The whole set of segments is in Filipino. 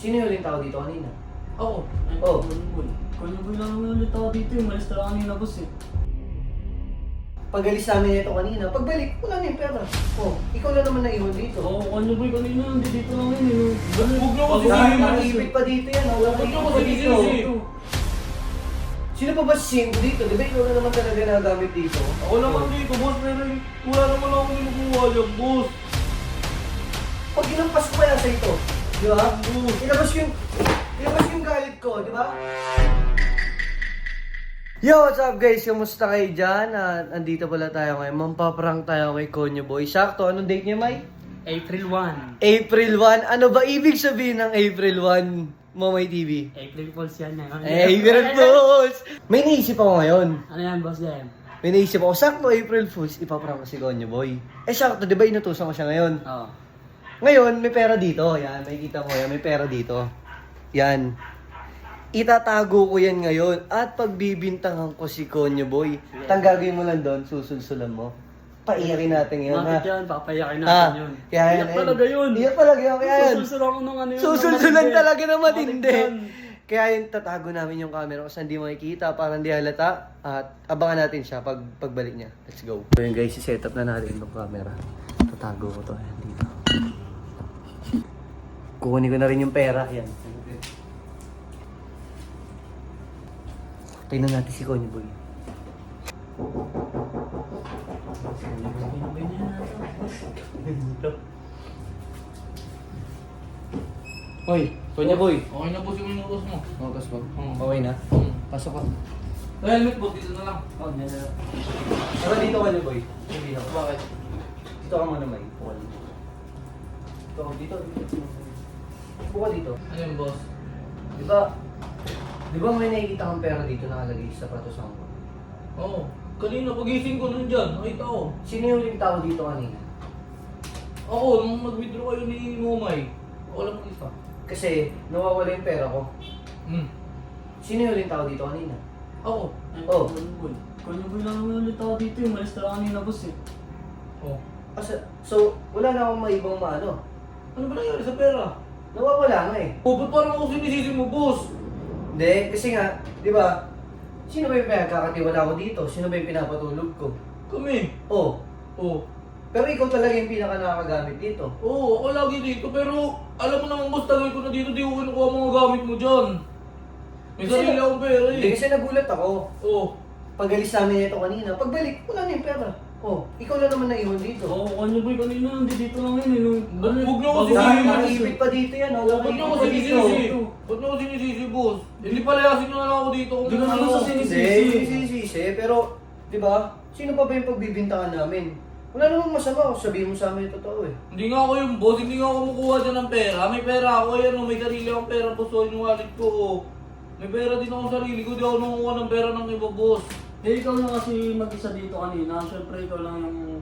Sino yung huling tao dito kanina? Ako. Oh. Konyo boy lang naman ulit ako dito eh. Malis na kanina boss eh. Pag-alis namin ito kanina, pagbalik, wala na yung pera. Oh, ikaw lang naman naiwan dito. Oo, konyo boy kanina. Hindi dito lang yun eh. Huwag niyo ako Bago sisihin. kami Nakaipit pa dito yan. Oh. Huwag niyo ako Nakaipit pa sisihin. dito. Sino pa ba si Singko dito? Di ba ikaw na naman talaga nagamit dito? Ako naman dito, boss, pero wala naman akong kinukuha dyan, boss. Pag ginampas ko kaya sa ito, di ba? Ilabas yung galit ko, di ba? Yo, what's up guys? Kumusta kayo dyan? Andito pala tayo ngayon. Mampaprank tayo kay Konyo Boy. Sakto, anong date niya, Mike? April 1. April 1. Ano ba ibig sabihin ng April 1, Momay TV? April Fools yan eh. April Fools! May naisip ako ngayon. Ano yan boss yan? May naisip ako, sakto April Fools, ipaprank ko si Konyo Boy. Sakto, di ba inutusan ko siya ngayon? Oo. Ngayon, may pera dito. Yan, makikita mo yan, may pera dito. Yan. Itatago ko yan ngayon at pagbibintangan ko si Konyo Boy. Tanggagawin mo lang doon, susulsulan mo. Paiyakin natin yun, ha? Bakit yan? Papayakin natin yun. Kaya yan. Iyak talaga yun. Iyak talaga yun, kaya yan. Susulsulan ko ng ano yun. Susulsulan ng talaga na matindi. Matignan. Kaya yun, tatago namin yung camera kasi hindi makikita, para hindi halata. At abangan natin siya pagbalik niya. Let's go. So yun guys, set up na natin yung camera. Tatago ko to. Ayan, dito. Kukunin ko na rin yung pera. Yan. Tingnan natin si Konyo Boy. Hoy, Konyo Boy. Okay na, boss, yung minutos mo. Magas mo? Oo. Okay na? Hmm. Pasok ka. Helmet, boss, dito na lang. Oh, dyan na. Tara dito Konyo Boy. Hindi ako. Bakit? Dito ka muna, May. Buka dito. Dito. Buka dito. Ano yun, boss? Di ba may nakikita kang pera dito nakalagay sa sapatos ko? Oo. Kanina, pagising ko nandyan, nakita ko. Sino yung huling tao dito kanina? Ako, nung nag-withdraw kayo ni Momay, ako lang mag-isa. Kasi nawawala yung pera ko. Hmm. Sino yung huling tao dito kanina? Ako. Oh. Konyo boy. Konyo boy lang naman ulit ako dito eh. Malis na kanina boss eh. Oh. So, wala na akong maibang maano. Ano ba nangyari sa pera? Nawawala nga eh. Oh, ba't parang ako sinisisi mo, boss? Hindi, kasi nga, di ba, sino ba yung pinagkakatiwala ko dito? Sino ba yung pinapatulog ko? Kami. Oh, Oh. pero ikaw talaga yung pinaka nakakagamit dito. Oo, ako lagi dito, pero alam mo naman, boss, tagal ko na dito, di ko kinukuha mga gamit mo dyan. May Kasi sarili akong pera Hindi, eh. kasi nagulat ako. Oo. Pag-alis namin ito kanina, pagbalik, wala na yung pera. Oh, ikaw lang naman naiwan dito. Oo, konyo boy kanina. Hindi dito lang yun eh. Huwag niyo ako Bago sisihin. kami Nakaipit pa dito yan, oh. Ba't niyo ako Nakaipit pa dito. sinisisi? Ba't niyo ako sinisisi, boss? Hindi palayasin niyo na lang ako dito kung Hindi ka naman ano. sa sinisisi. Sisi, pero, di ba, sino pa ba yung pagbibintangan namin? Wala namang masama, sabihin mo sa amin yung totoo eh. Hindi nga ako yung boss, hindi nga ako kumukuha dyan ng pera. May pera ako, yan o, may sarili akong pera po sa yung wallet ko. Oh. May pera din ako sa sarili ko, di ako nangukuha ng pera ng iba, boss. Eh, ikaw na kasi mag-isa dito kanina. Siyempre, ikaw lang yung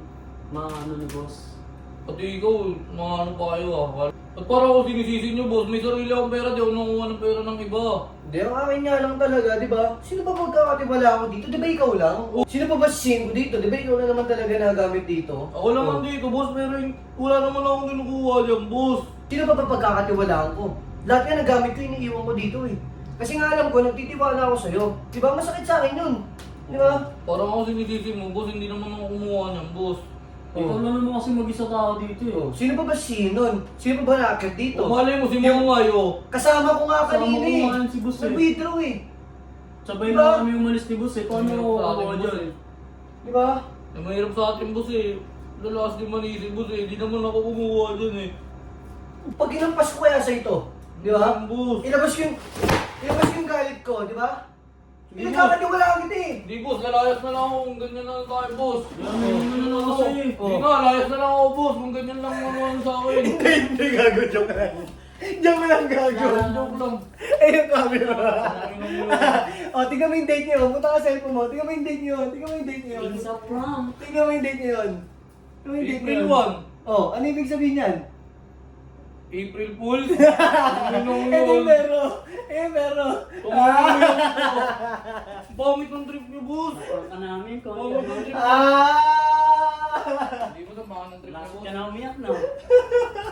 ano ni boss. Pati ikaw, mga ano pa kayo ah. At para ako sinisisi niyo, boss, may sarili akong pera, di ako nangukuha ng pera ng iba. Hindi, ang akin nga lang talaga, di ba? Sino pa magkakatiwala ako dito? Di ba ikaw lang? Sino pa ba si Singko dito? Di ba ikaw na naman talaga nagamit dito? Ako naman dito, boss, pero wala naman akong kinukuha dyan, boss. Sino pa ba pagkakatiwalaan ko? Lahat nga nagamit ko, iniiwan ko dito eh. Kasi nga alam ko, nagtitiwala ako sa'yo. Di ba? Masakit sa akin yun. Di ba? Parang ako sinisisi mo, boss, hindi naman ako kumuha niyan, boss. Ikaw lang naman kasi mag-isa tao dito eh. Oh, sino pa ba si nun? Sino pa ba nakakit dito? Malay mo si Momay, oh. Kasama ko nga Kasama kanina ko eh. nga yan si boss eh. Nag-withdraw eh. Sabay Diba? na kami umalis ni boss eh. Paano Mahirap ako sa atin, kukuha boss, dyan? eh. Di ba? Mahirap sa atin, boss, eh. Lalakas din manisi, boss, eh. Hindi naman ako kumuha dyan, eh. Pag inampas ko kaya sa ito, di ba? Boss. Ilabas yung galit ko, di ba? Hindi, Pinagkakatiwalaan kita eh. Hindi, boss. Lalayas na lang ako kung ganyan lang tayo, boss. Yan, may na ako sa'yo eh. Hindi nga, layas na lang ako, boss. Kung ganyan lang ano sa akin. Hindi gago, joke lang. Joke lang gago. Joke lang. Eh, yung camera. O, tingnan mo yung date niyo. Punta ka sa cellphone mo. Tingnan mo yung date niyo. Tingnan mo yung date niyo. It's a prank. Tingnan mo yung date niyo yun. Tingnan mo yung date niyo April yun. 1. Oh, ano ibig sabihin yan? April Fools. Pero. Pamit ng trip niyo, boss. Prank ka namin, Pamit konyo ng boy. trip. Ah! Hindi mo samahan ng trip niyo, Last boss. ka na umiyak no?